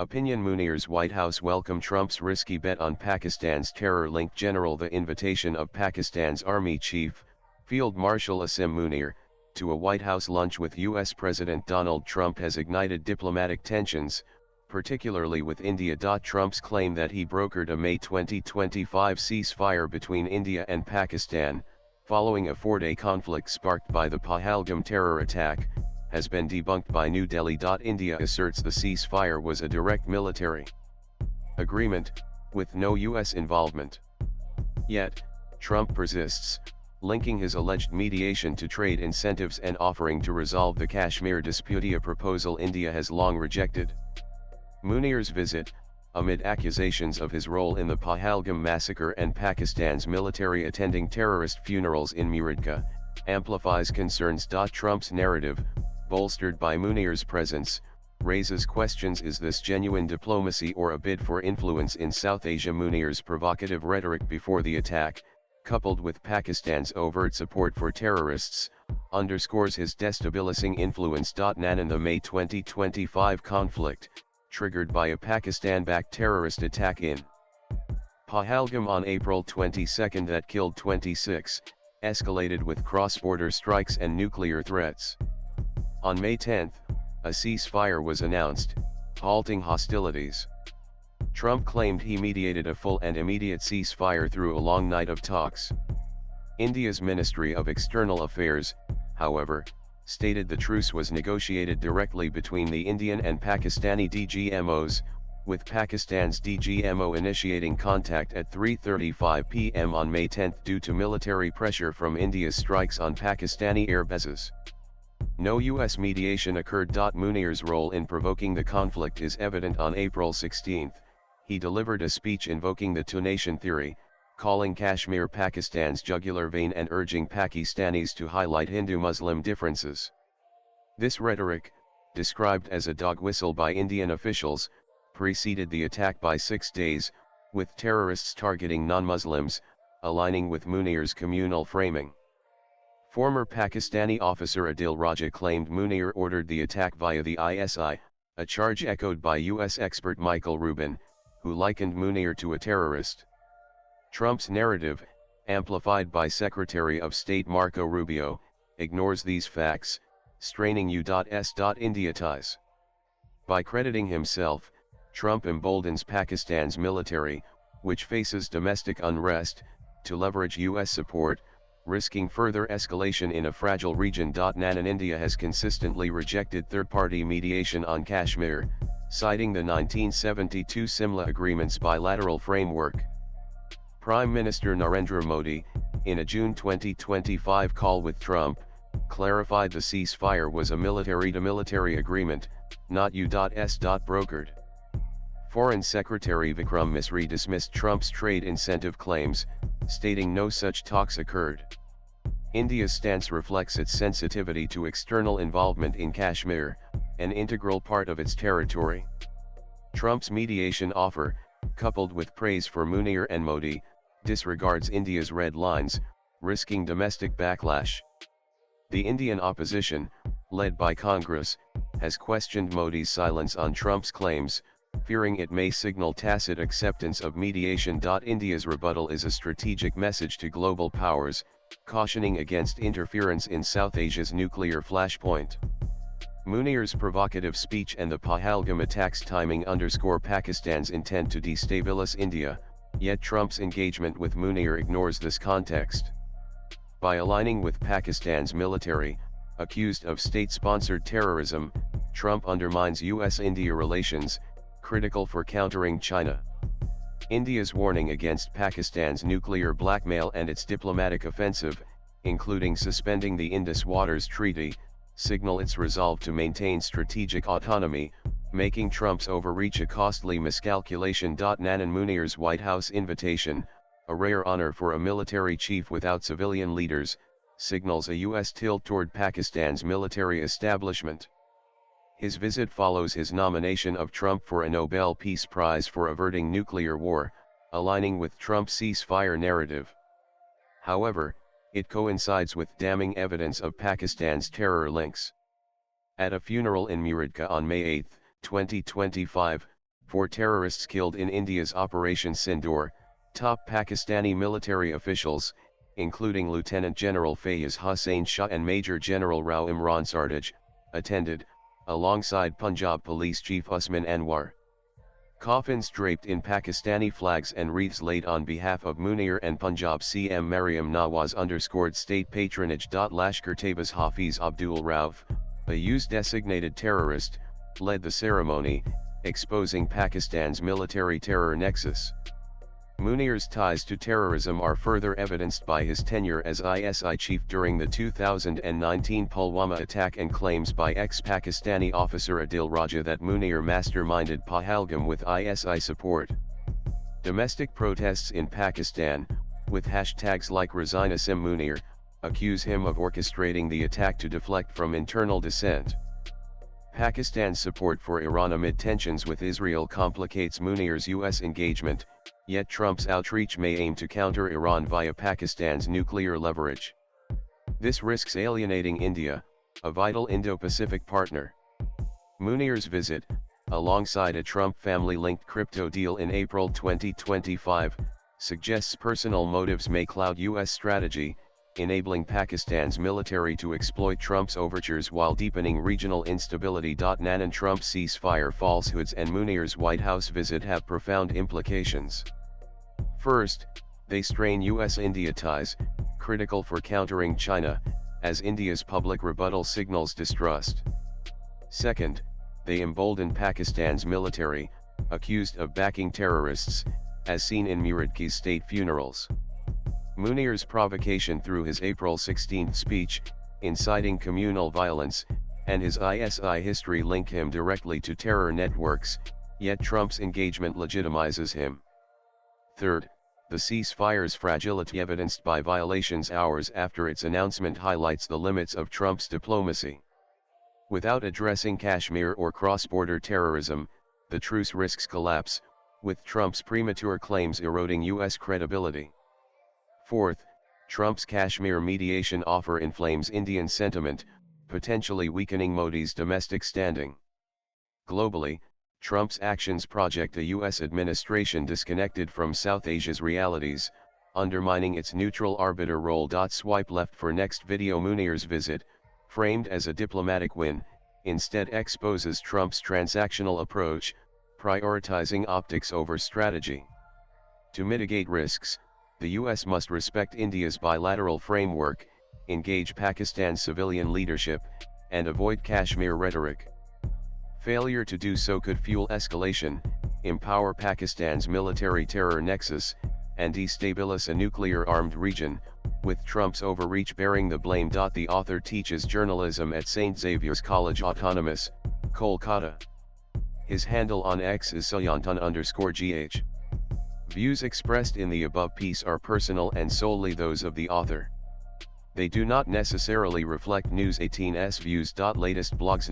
Opinion: Munirs White House welcome Trump's risky bet on Pakistan's terror-linked general. The invitation of Pakistan's Army Chief, Field Marshal Asim Munir, to a White House lunch with U.S. President Donald Trump has ignited diplomatic tensions, particularly with India. Trump's claim that he brokered a May 2025 ceasefire between India and Pakistan, following a four-day conflict sparked by the Pahalgam terror attack, has been debunked by New Delhi. India asserts the ceasefire was a direct military agreement, with no U.S. involvement. Yet, Trump persists, linking his alleged mediation to trade incentives and offering to resolve the Kashmir dispute, a proposal India has long rejected. Munir's visit, amid accusations of his role in the Pahalgam massacre and Pakistan's military attending terrorist funerals in Muridka, amplifies concerns. Trump's narrative, bolstered by Munir's presence, raises questions: is this genuine diplomacy or a bid for influence in South Asia? Munir's provocative rhetoric before the attack, coupled with Pakistan's overt support for terrorists, underscores his destabilizing influence. In the May 2025 conflict, triggered by a Pakistan-backed terrorist attack in Pahalgam on April 22 that killed 26, escalated with cross-border strikes and nuclear threats. On May 10, a ceasefire was announced, halting hostilities. Trump claimed he mediated a full and immediate ceasefire through a long night of talks. India's Ministry of External Affairs, however, stated the truce was negotiated directly between the Indian and Pakistani DGMOs, with Pakistan's DGMO initiating contact at 3:35 p.m. on May 10 due to military pressure from India's strikes on Pakistani air bases. No U.S. mediation occurred. Munir's role in provoking the conflict is evident. On April 16, he delivered a speech invoking the two-nation theory, calling Kashmir Pakistan's jugular vein and urging Pakistanis to highlight Hindu-Muslim differences. This rhetoric, described as a dog whistle by Indian officials, preceded the attack by 6 days, with terrorists targeting non-Muslims, aligning with Munir's communal framing. Former Pakistani officer Adil Raja claimed Munir ordered the attack via the ISI, a charge echoed by U.S. expert Michael Rubin, who likened Munir to a terrorist. Trump's narrative, amplified by Secretary of State Marco Rubio, ignores these facts, straining U.S. India ties. By crediting himself, Trump emboldens Pakistan's military, which faces domestic unrest, to leverage U.S. support, risking further escalation in a fragile region. India has consistently rejected third-party mediation on Kashmir, citing the 1972 Simla Agreement's bilateral framework. Prime Minister Narendra Modi, in a June 2025 call with Trump, clarified the ceasefire was a military-to-military agreement, not U.S. brokered. Foreign Secretary Vikram Misri dismissed Trump's trade incentive claims, stating no such talks occurred. India's stance reflects its sensitivity to external involvement in Kashmir, an integral part of its territory. Trump's mediation offer, coupled with praise for Munir and Modi, disregards India's red lines, risking domestic backlash. The Indian opposition, led by Congress, has questioned Modi's silence on Trump's claims, fearing it may signal tacit acceptance of mediation. India's rebuttal is a strategic message to global powers, cautioning against interference in South Asia's nuclear flashpoint. Munir's provocative speech and the Pahalgam attacks timing underscore Pakistan's intent to destabilize India, yet Trump's engagement with Munir ignores this context. By aligning with Pakistan's military, accused of state-sponsored terrorism, Trump undermines U.S.-India relations, critical for countering China. India's warning against Pakistan's nuclear blackmail and its diplomatic offensive, including suspending the Indus Waters Treaty, signal its resolve to maintain strategic autonomy, making Trump's overreach a costly miscalculation. Nanan Munir's White House invitation, a rare honor for a military chief without civilian leaders, signals a U.S. tilt toward Pakistan's military establishment. His visit follows his nomination of Trump for a Nobel Peace Prize for averting nuclear war, aligning with Trump's ceasefire narrative. However, it coincides with damning evidence of Pakistan's terror links. At a funeral in Muridka on May 8, 2025, 4 terrorists killed in India's Operation Sindoor. Top Pakistani military officials, including Lieutenant General Fayez Hussain Shah and Major General Rao Imran Sardaj, attended, alongside Punjab Police Chief Usman Anwar. Coffins draped in Pakistani flags and wreaths laid on behalf of Munir and Punjab CM Maryam Nawaz underscored state patronage. Lashkar-Taiba's Hafiz Abdul Rauf, a US-designated terrorist, led the ceremony, exposing Pakistan's military terror nexus. Munir's ties to terrorism are further evidenced by his tenure as ISI chief during the 2019 Pulwama attack and claims by ex-Pakistani officer Adil Raja that Munir masterminded Pahalgam with ISI support. Domestic protests in Pakistan, with hashtags like Resign Asim Munir, accuse him of orchestrating the attack to deflect from internal dissent. Pakistan's support for Iran amid tensions with Israel complicates Munir's US engagement, yet Trump's outreach may aim to counter Iran via Pakistan's nuclear leverage. This risks alienating India, a vital Indo-Pacific partner. Munir's visit, alongside a Trump family-linked crypto deal in April 2025, suggests personal motives may cloud US strategy, enabling Pakistan's military to exploit Trump's overtures while deepening regional instability. Nanan Trump's ceasefire falsehoods and Munir's White House visit have profound implications. First, they strain US-India ties, critical for countering China, as India's public rebuttal signals distrust. Second, they embolden Pakistan's military, accused of backing terrorists, as seen in Muradki's state funerals. Munir's provocation through his April 16 speech, inciting communal violence, and his ISI history link him directly to terror networks, yet Trump's engagement legitimizes him. Third, the ceasefire's fragility evidenced by violations hours after its announcement highlights the limits of Trump's diplomacy. Without addressing Kashmir or cross-border terrorism, the truce risks collapse, with Trump's premature claims eroding US credibility. Fourth, Trump's Kashmir mediation offer inflames Indian sentiment, potentially weakening Modi's domestic standing. Globally, Trump's actions project a US administration disconnected from South Asia's realities, undermining its neutral arbiter role. Swipe left for next video. Munir's visit, framed as a diplomatic win, instead exposes Trump's transactional approach, prioritizing optics over strategy. To mitigate risks, the US must respect India's bilateral framework, engage Pakistan's civilian leadership, and avoid Kashmir rhetoric. Failure to do so could fuel escalation, empower Pakistan's military terror nexus, and destabilize a nuclear-armed region, with Trump's overreach bearing the blame. The author teaches journalism at St. Xavier's College Autonomous, Kolkata. His handle on X is Sayantan_GH. Views expressed in the above piece are personal and solely those of the author. They do not necessarily reflect News 18's views. Latest blogs.